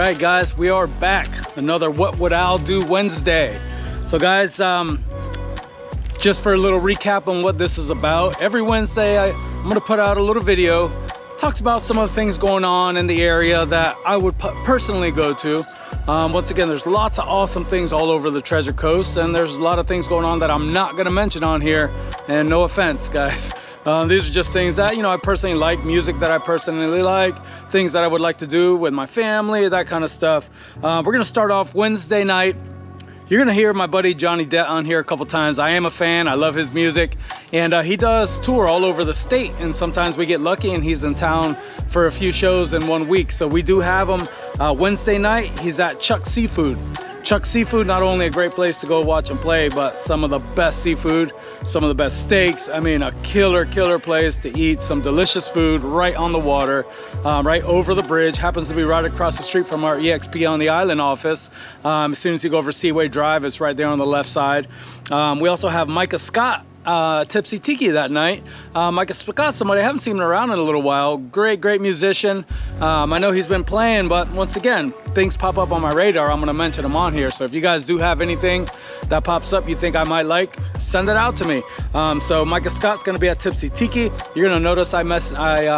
right, guys, we are back. Another What Would Al Do Wednesday. So guys, just for a little recap on what this is about, every Wednesday I'm gonna put out a little video. Talks about some of the things going on in the area that I would personally go to. Once again, there's lots of awesome things all over the Treasure Coast, and there's a lot of things going on that I'm not gonna mention on here, and no offense, guys. These are just things that, you know, I personally like, music that I personally like, things that I would like to do with my family, that kind of stuff. We're gonna start off Wednesday night. You're gonna hear my buddy Johnny Depp on here a couple times. I am a fan, I love his music, and he does tour all over the state, and sometimes we get lucky and he's in town for a few shows in 1 week. So we do have him Wednesday night. He's at Chuck Seafood. Chuck Seafood, not only a great place to go watch and play, but some of the best seafood, some of the best steaks. I mean, a killer place to eat some delicious food right on the water, right over the bridge. Happens to be right across the street from our EXP on the Island office. As soon as you go over Seaway Drive, it's right there on the left side. We also have Micah Scott, Tipsy Tiki that night. Micah Scott, somebody I haven't seen him around in a little while. Great musician. I know he's been playing, but once again, things pop up on my radar. I'm gonna mention him on here. So if you guys do have anything that pops up you think I might like, send it out to me. So Micah Scott's gonna be at Tipsy Tiki. You're gonna notice I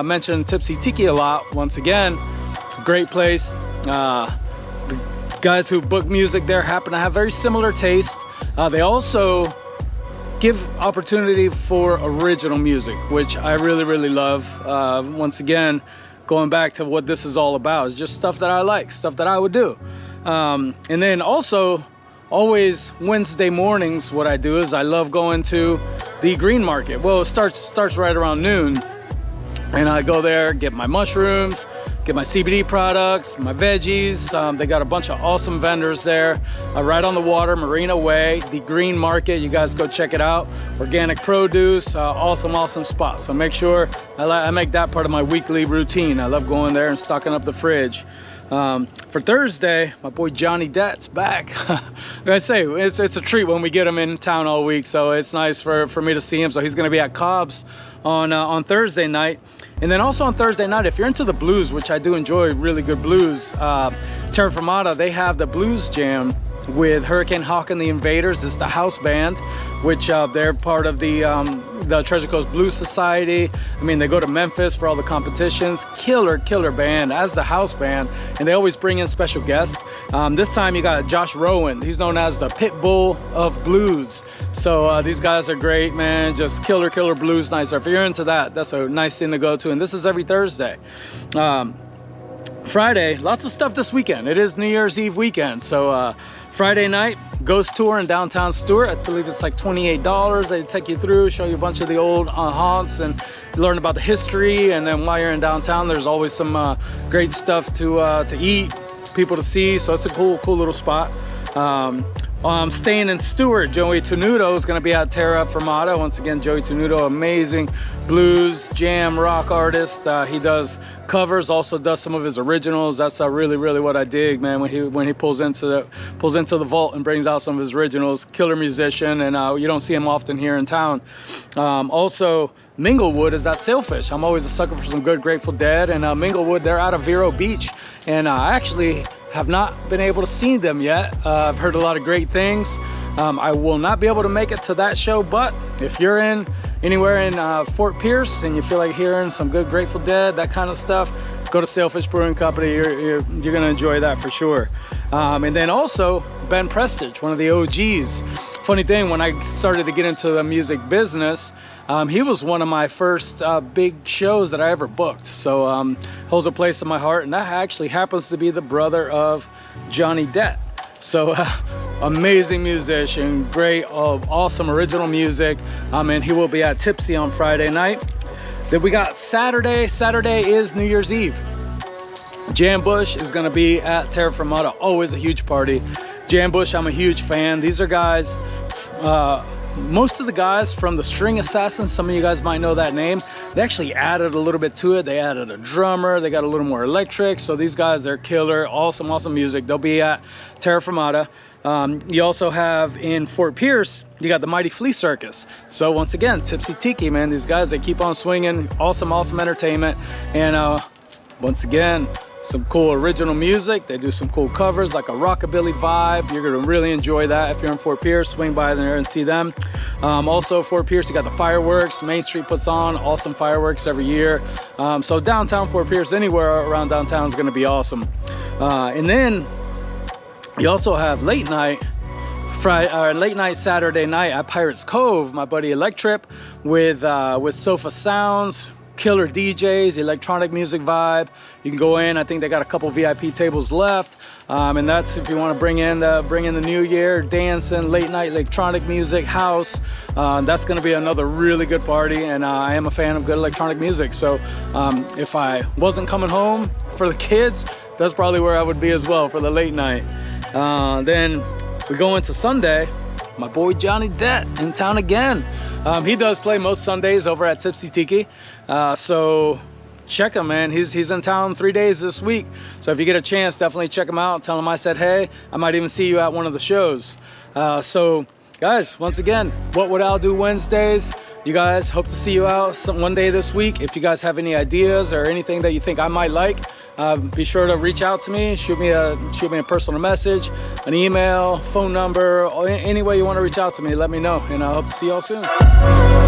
mentioned Tipsy Tiki a lot. Once again, great place. The guys who book music there happen to have very similar tastes. They also give opportunity for original music, which I really love. Once again, going back to what this is all about, is just stuff that I like, stuff that I would do. And then also, always Wednesday mornings, what I do is I love going to the green market. Well, it starts right around noon, and I go there, get my mushrooms, get my CBD products, my veggies. They got a bunch of awesome vendors there, right on the water, Marina Way, the green market. You guys go check it out. Organic produce, awesome spot. So make sure I make that part of my weekly routine. I love going there and stocking up the fridge. For Thursday, my boy Johnny Depp's back. Like I say, it's a treat when we get him in town all week, so it's nice for me to see him. So he's gonna be at Cobb's on Thursday night. And then also on Thursday night, if you're into the blues, which I do enjoy really good blues, Terra Firmata, they have the Blues Jam with Hurricane Hawk and the Invaders. It's the house band, which they're part of the Treasure Coast Blues Society. I mean, they go to Memphis for all the competitions. Killer band as the house band, and they always bring in special guests. This time you got Josh Rowan. He's known as the pit bull of blues. So these guys are great, man. Just killer blues nights. So if you're into that, that's a nice thing to go to. And this is every Thursday. Friday, lots of stuff this weekend. It is New Year's Eve weekend. So Friday night, ghost tour in downtown Stuart. I believe it's like $28. They take you through, show you a bunch of the old haunts, and learn about the history. And then while you're in downtown, there's always some great stuff to eat, people to see. So it's a cool little spot. Staying in Stuart, Joey Tenuto is going to be at Terra Firmata. Once again, Joey Tenuto, amazing blues, jam, rock artist. He does covers, also does some of his originals. That's really what I dig, man. When he pulls into the vault and brings out some of his originals. Killer musician, and you don't see him often here in town. Also, Minglewood is at Sailfish. I'm always a sucker for some good Grateful Dead, and Minglewood, they're out of Vero Beach, and I actually have not been able to see them yet. I've heard a lot of great things. I will not be able to make it to that show, but if you're anywhere in Fort Pierce and you feel like hearing some good Grateful Dead, that kind of stuff, go to Sailfish Brewing Company. You're gonna enjoy that for sure. And then also Ben Prestige, one of the OGs. Funny thing, when I started to get into the music business, he was one of my first big shows that I ever booked. So holds a place in my heart, and that actually happens to be the brother of Johnny Depp. So amazing musician, great, awesome original music. And he will be at Tipsy on Friday night. Then we got Saturday. Saturday is New Year's Eve. Jambush is gonna be at Terra Firmata, always a huge party. Jambush, I'm a huge fan. These are guys, most of the guys from the String Assassins, some of you guys might know that name. They actually added a little bit to it. They added a drummer, they got a little more electric. So these guys, they're killer, awesome music. They'll be at Terra Firmata. You also have in Fort Pierce, you got the Mighty Flea Circus. So once again, Tipsy Tiki, man, these guys, they keep on swinging. Awesome entertainment. And once again, some cool original music. They do some cool covers, like a rockabilly vibe. You're gonna really enjoy that. If you're in Fort Pierce, swing by there and see them. Also Fort Pierce, you got the fireworks. Main Street puts on awesome fireworks every year. So downtown Fort Pierce, anywhere around downtown is gonna be awesome. And then you also have late night Saturday night at Pirates Cove. My buddy Electrip with Sofa Sounds, killer DJs, electronic music vibe. You can go in. I think they got a couple VIP tables left, and that's if you want to bring in the new year, dancing, late night electronic music, house. That's going to be another really good party, and I am a fan of good electronic music. So if I wasn't coming home for the kids, that's probably where I would be as well for the late night. Then we go into Sunday. My boy Johnny Det in town again. He does play most Sundays over at Tipsy Tiki. So check him, man. He's in town 3 days this week. So if you get a chance, definitely check him out. Tell him I said hey. I might even see you at one of the shows. So guys, once again, What Would Al Do Wednesdays. You guys, hope to see you out one day this week. If you guys have any ideas or anything that you think I might like, be sure to reach out to me. Shoot me a personal message, an email, phone number, any way you want to reach out to me. Let me know, and I hope to see y'all soon.